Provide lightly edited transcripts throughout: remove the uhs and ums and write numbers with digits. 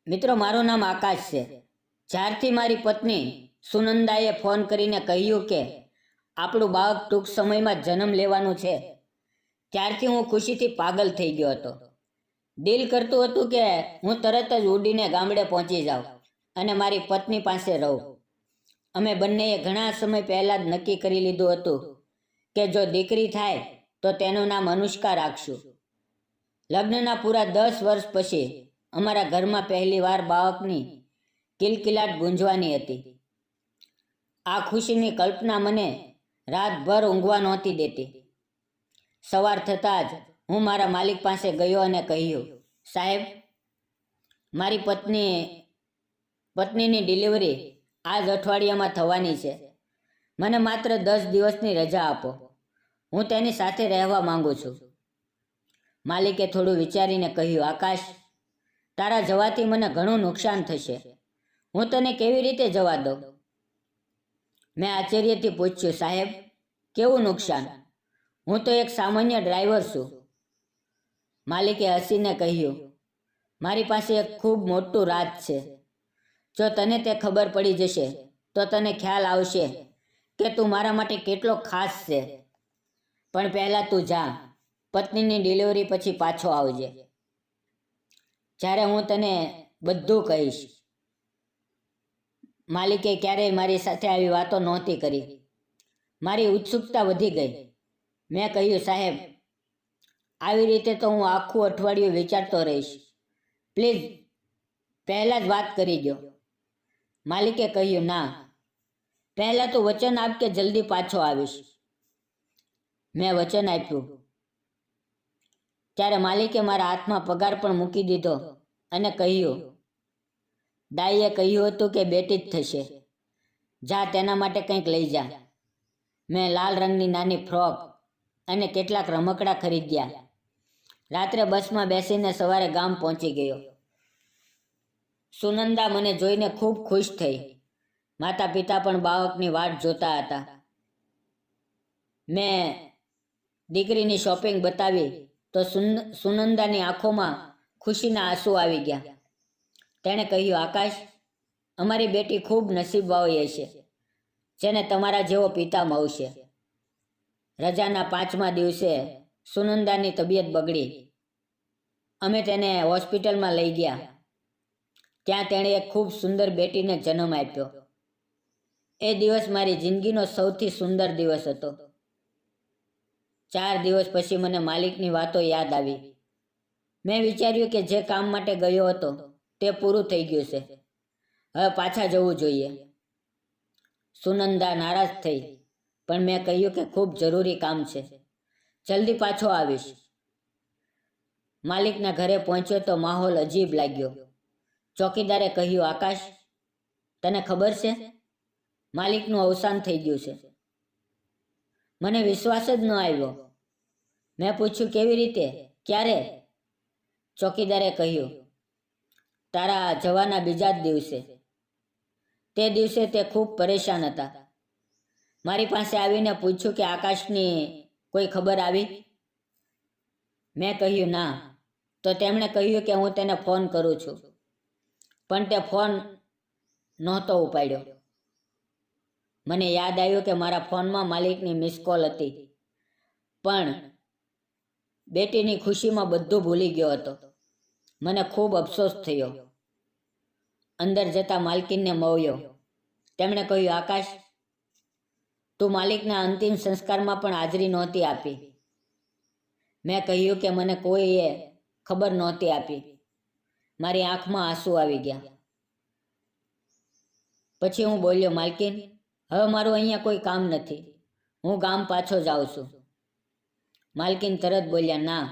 મિત્રો, મારું નામ આકાશ છે. જ્યારથી મારી પત્ની સુનંદાએ ફોન કરીને કહ્યું કે આપણું બાળક ટૂંક સમયમાં જન્મ લેવાનું છે, ત્યારથી હું ખુશીથી પાગલ થઈ ગયો હતો. દિલ કરતું હતું કે હું તરત જ ઉડીને ગામડે પહોંચી જાઉં અને મારી પત્ની પાસે રહું. અમે બંનેએ ઘણા સમય પહેલાં જ નક્કી કરી લીધું હતું કે જો દીકરી થાય તો તેનું નામ અનુષ્કા રાખશું. લગ્નના પૂરા 10 વર્ષ પછી અમારા ઘરમાં પહેલીવાર બાળકની કિલકિલાટ ગુંજવાની હતી. આ ખુશીની કલ્પના મને રાતભર ઊંઘવા નહોતી દેતી. સવાર થતાં જ હું મારા માલિક પાસે ગયો અને કહ્યું, સાહેબ, મારી પત્નીની ડિલિવરી આ જ અઠવાડિયામાં થવાની છે. મને માત્ર 10 દિવસની રજા આપો. હું તેની સાથે રહેવા માંગુ છું. માલિકે થોડું વિચારીને કહ્યું, આકાશ, તારા જવાથી મને ઘણું નુકસાન થશે. હું તને કેવી રીતે જવા દઉં? મેં આશ્ચર્યથી પૂછ્યું, સાહેબ, કેવું નુકસાન? હું તો એક સામાન્ય ડ્રાઈવર છું. માલિકે હસીને કહ્યું, મારી પાસે એક ખૂબ મોટું રાજ છે. જો તને તે ખબર પડી જશે તો તને ખ્યાલ આવશે કે તું મારા માટે કેટલો ખાસ છે. પણ પહેલાં તું જા, પત્નીની ડિલિવરી પછી પાછો આવજે. જ્યારે હું તને બધું કહીશ. માલિકે ક્યારેય મારી સાથે આવી વાતો નહોતી કરી. મારી ઉત્સુકતા વધી ગઈ. મેં કહ્યું, સાહેબ, આવી રીતે તો હું આખું અઠવાડિયું વિચારતો રહીશ. પ્લીઝ પહેલાં જ વાત કરી દો. માલિકે કહ્યું, ના, પહેલાં તું વચન આપ કે જલ્દી પાછો આવીશ. મેં વચન આપ્યું. ત્યારે માલિકે મારા હાથમાં પગાર પણ મૂકી દીધો અને કહ્યું, દાઈએ કહ્યું હતું કે બેટી જ થશે. જા, તેના માટે કંઈક લઈ જા. મેં લાલ રંગની નાની ફ્રોક અને કેટલાક રમકડાં ખરીદ્યા. રાત્રે બસમાં બેસીને સવારે ગામ પહોંચી ગયો. સુનંદા મને જોઈને ખૂબ ખુશ થઈ. માતા પિતા પણ બાળકની વાટ જોતા હતા. મેં દીકરીની શોપિંગ બતાવી તો સુનંદાની આંખોમાં ખુશીના આંસુ આવી ગયા. તેણે કહ્યું, આકાશ, અમારી બેટી ખૂબ નસીબવાળી હશે જેને તમારા જેવો પિતા મળશે. રજાના 5મા દિવસે સુનંદાની તબિયત બગડી. અમે તેને હોસ્પિટલમાં લઈ ગયા. ત્યાં તેણે એક ખૂબ સુંદર બેટીને જન્મ આપ્યો. એ દિવસ મારી જિંદગીનો સૌથી સુંદર દિવસ હતો. 4 દિવસ પછી મને માલિકની વાતો યાદ આવી. મેં વિચાર્યું કે જે કામ માટે ગયો હતો તે પૂરું થઈ ગયું છે. હવે પાછા જવું જોઈએ. સુનંદા નારાજ થઈ, પણ મેં કહ્યું કે ખૂબ જરૂરી કામ છે. જલ્દી પાછો આવીશ. માલિકના ઘરે પહોંચ્યો તો માહોલ અજીબ લાગ્યો. ચોકીદારે કહ્યું, આકાશ, તને ખબર છે, માલિકનું અવસાન થઈ ગયું છે. મને વિશ્વાસ જ ન આવ્યો. મેં પૂછ્યું, કેવી રીતે, ક્યારે? ચોકીદારે કહ્યું, તારા જવાના બીજા જ દિવસે. તે દિવસે તે ખૂબ પરેશાન હતા. મારી પાસે આવીને પૂછ્યું કે આકાશની કોઈ ખબર આવી? મેં કહ્યું, ના. તો તેમણે કહ્યું કે હું તેને ફોન કરું છું, પણ તે ફોન નહોતો ઉપાડ્યો. મને યાદ આવ્યું કે મારા ફોનમાં માલિકની મિસ કોલ હતી, પણ બેટીની ખુશીમાં બધું ભૂલી ગયો હતો. મને ખૂબ અફસોસ થયો. અંદર જતા માલકીનને મળ્યો. તેમણે કહ્યું, આકાશ, તું માલિકના અંતિમ સંસ્કારમાં પણ હાજરી નહોતી આપી. મેં કહ્યું કે મને કોઈએ ખબર નહોતી આપી. મારી આંખમાં આંસુ આવી ગયા. પછી હું બોલ્યો, માલકીન, હવે મારું અહીંયા કોઈ કામ નથી. હું ગામ પાછો જાઉં છું. માલકીન તરત બોલ્યા, ના,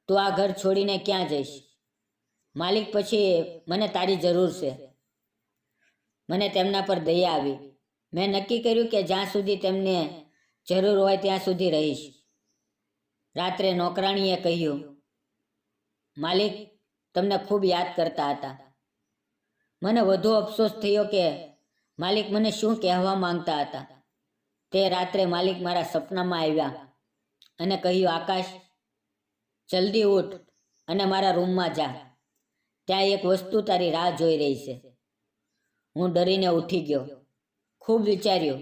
તું આ ઘર છોડીને ક્યાં જઈશ? માલિક પછી મને તારી જરૂર છે. મને તેમના પર દયા આવી. મેં નક્કી કર્યું કે જ્યાં સુધી તેમને જરૂર હોય ત્યાં સુધી રહીશ. રાત્રે નોકરાણીએ કહ્યું, માલિક તમને ખૂબ યાદ કરતા હતા. મને વધુ અફસોસ થયો કે માલિક મને શું કહેવા માંગતા હતા. તે રાત્રે માલિક મારા સપનામાં આવ્યા અને કહ્યું, આકાશ, જલ્દી ઉઠ અને મારા રૂમમાં જા. ત્યાં એક વસ્તુ તારી રાહ જોઈ રહી છે. હું ડરીને ઉઠી ગયો. ખૂબ વિચાર્યું,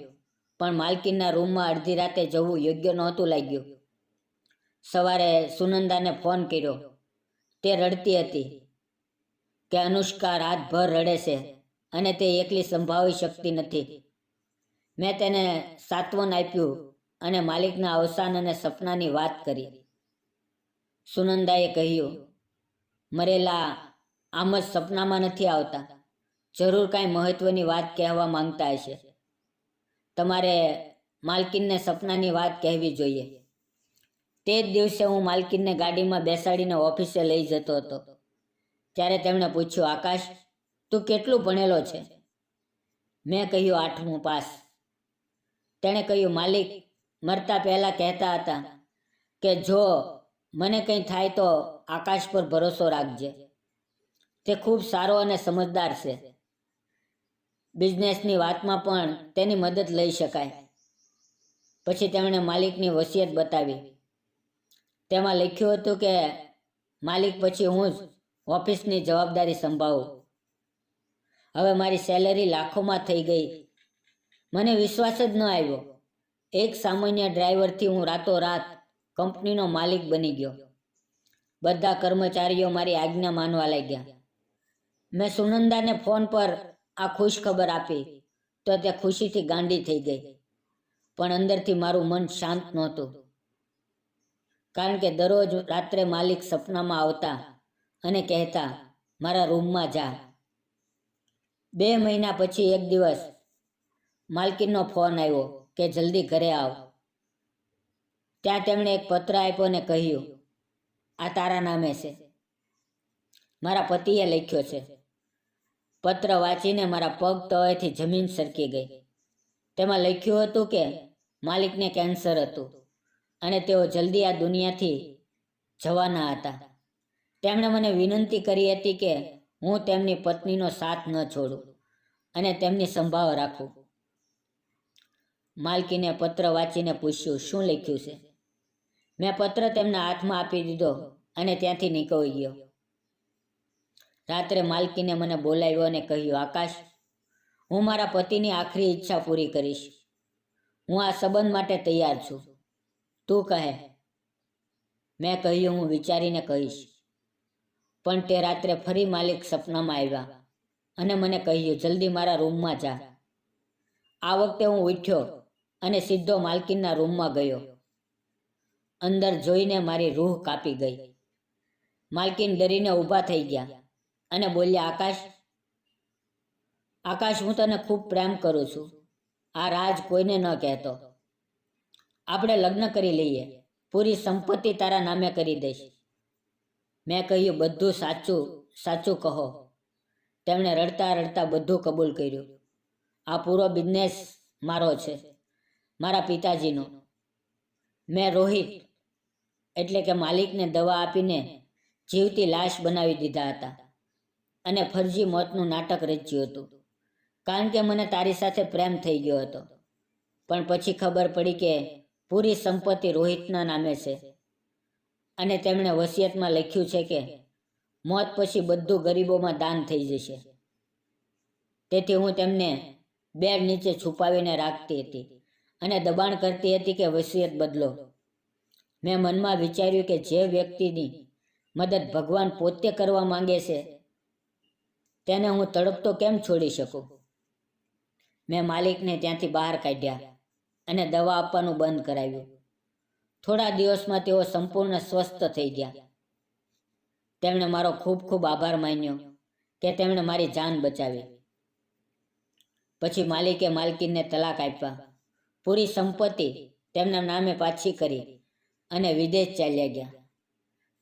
પણ માલકીનના રૂમમાં અડધી રાતે જવું યોગ્ય નહોતું લાગ્યું. સવારે સુનંદાને ફોન કર્યો. તે રડતી હતી કે અનુષ્કા રાતભર રડે છે અને તે એકલી સંભાળી શકતી નથી. મેં તેને સાંત્વન આપ્યું અને માલિકના અવસાન અને સપનાની વાત કરી. સુનંદાએ કહ્યું, મરેલા આમ જ સપનામાં નથી આવતા. જરૂર કાંઈ મહત્વની વાત કહેવા માંગતા હશે. તમારે માલકીનને સપનાની વાત કહેવી જોઈએ. તે જ દિવસે હું માલકીનને ગાડીમાં બેસાડીને ઓફિસે લઈ જતો હતો. ત્યારે તેમણે પૂછ્યું, આકાશ, તું કેટલું ભણેલો છે? મેં કહ્યું, 8મું પાસ. તેણે કહ્યું, માલિક મરતા પહેલાં કહેતા હતા કે જો મને કંઈ થાય તો આકાશ પર ભરોસો રાખજે. તે ખૂબ સારો અને સમજદાર છે. બિઝનેસની વાતમાં પણ તેની મદદ લઈ શકાય. પછી તેમણે માલિકની વસિયત બતાવી. તેમાં લખ્યું હતું કે માલિક પછી હું જ ઓફિસની જવાબદારી સંભાળું. હવે મારી સેલેરી લાખોમાં થઈ ગઈ. મને વિશ્વાસ જ ન આવ્યો. એક સામાન્ય ડ્રાઈવરથી હું રાતોરાત કંપનીનો માલિક બની ગયો. બધા કર્મચારીઓ મારી આજ્ઞા માનવા લાગ્યા. મેં સુનંદાને ફોન પર આ ખુશ ખબર આપી તો તે ખુશીથી ગાંડી થઈ ગઈ. પણ અંદરથી મારું મન શાંત નહોતું. કારણ કે દરરોજ રાત્રે માલિક સપનામાં આવતા અને કહેતા, મારા રૂમમાં જા. 2 મહિના પછી એક દિવસ માલકીનનો ફોન આવ્યો કે જલ્દી ઘરે આવ. ત્યાં તેમણે એક પત્ર આપ્યો અને કહ્યું, આ તારા નામે છે. મારા પતિએ લખ્યો છે. પત્ર વાંચીને મારા પગ તળેથી જમીન સરકી ગઈ. તેમાં લખ્યું હતું કે માલિકને કેન્સર હતું અને તેઓ જલ્દી આ દુનિયાથી જવાના હતા. તેમણે મને વિનંતી કરી હતી કે હું તેમની પત્નીનો સાથ ન છોડું અને તેમની સંભાળ રાખું. માલકીને પત્ર વાંચીને પૂછ્યું, શું લખ્યું છે? મેં પત્ર તેમના હાથમાં આપી દીધો અને ત્યાંથી નીકળી ગયો. રાત્રે માલકીને મને બોલાવ્યો અને કહ્યું, આકાશ, હું મારા પતિની આખરી ઈચ્છા પૂરી કરીશ. હું આ સંબંધ માટે તૈયાર છું. તું કહે. મેં કહ્યું, હું વિચારીને કહીશ. પણ તે રાત્રે ફરી માલિક સપનામાં આવ્યા અને મને કહ્યું, જલ્દી મારા રૂમમાં જા. આ વખતે હું ઉઠ્યો અને સીધો માલકીનના રૂમમાં ગયો. અંદર જોઈને મારી રૂહ કાપી ગઈ. માલકીન ડરીને ઊભા થઈ ગયા અને બોલ્યા, આકાશ, આકાશ, હું તને ખૂબ પ્રેમ કરું છું. આ રાજ કોઈને ન કહેતો. આપણે લગ્ન કરી લઈએ. પૂરી સંપત્તિ તારા નામે કરી દઈશ. મેં કહ્યું, બધું સાચું સાચું કહો. તેમણે રડતા રડતા બધું કબૂલ કર્યું. આ પૂરો બિઝનેસ મારો છે, મારા પિતાજીનો. મેં રોહિત એટલે કે માલિકને દવા આપીને જીવતી લાશ બનાવી દીધા હતા અને ફરજી મોતનું નાટક રચ્યું હતું. કારણ કે મને તારી સાથે પ્રેમ થઈ ગયો હતો. પણ પછી ખબર પડી કે પૂરી સંપત્તિ રોહિતના નામે છે અને તેમણે વસિયતમાં લખ્યું છે કે મોત પછી બધું ગરીબોમાં દાન થઈ જશે. તેથી હું તેમને બેડ નીચે છુપાવીને રાખતી હતી અને દબાણ કરતી હતી કે વસિયત બદલો. મેં મનમાં વિચાર્યું કે જે વ્યક્તિની મદદ ભગવાન પોતે કરવા માંગે છે તેને હું તડપતો કેમ છોડી શકું. મેં માલિકને ત્યાંથી બહાર કાઢ્યા અને દવા આપવાનું બંધ કરાવ્યું. થોડા દિવસમાં તેઓ સંપૂર્ણ સ્વસ્થ થઈ ગયા. તેમણે મારો ખૂબ ખૂબ આભાર માન્યો કે તેમણે મારી જાન બચાવી. પછી માલિકે માલકીનને તલાક આપ્યા. પૂરી સંપત્તિ તેમના નામે પાછી કરી અને વિદેશ ચાલ્યા ગયા.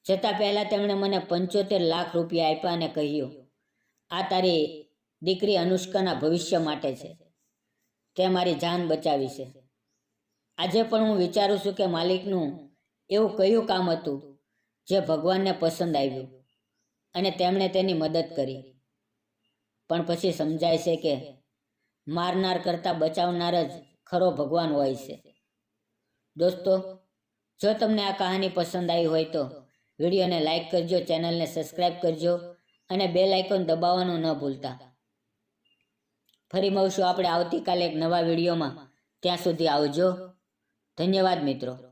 જતાં પહેલાં તેમણે મને 75 લાખ રૂપિયા આપ્યા અને કહ્યું, આ તારી દીકરી અનુષ્કાના ભવિષ્ય માટે છે. તે મારી જાન બચાવી છે. આજે પણ હું વિચારું છું કે માલિકનું એવું કયું કામ હતું જે ભગવાનને પસંદ આવ્યું અને તેમણે તેની મદદ કરી. પણ પછી સમજાય છે કે મારનાર કરતાં બચાવનાર જ ખરો ભગવાન હોય છે. દોસ્તો, જો તમને આ કહાની પસંદ આવી હોય તો વિડીયોને લાઈક કરજો, ચેનલને સબસ્ક્રાઈબ કરજો અને બેલ આઇકોન દબાવવાનું ન ભૂલતા. ફરી મળશું આપણે આવતીકાલે એક નવા વિડીયોમાં. ત્યાં સુધી આવજો. ધન્યવાદ મિત્રો.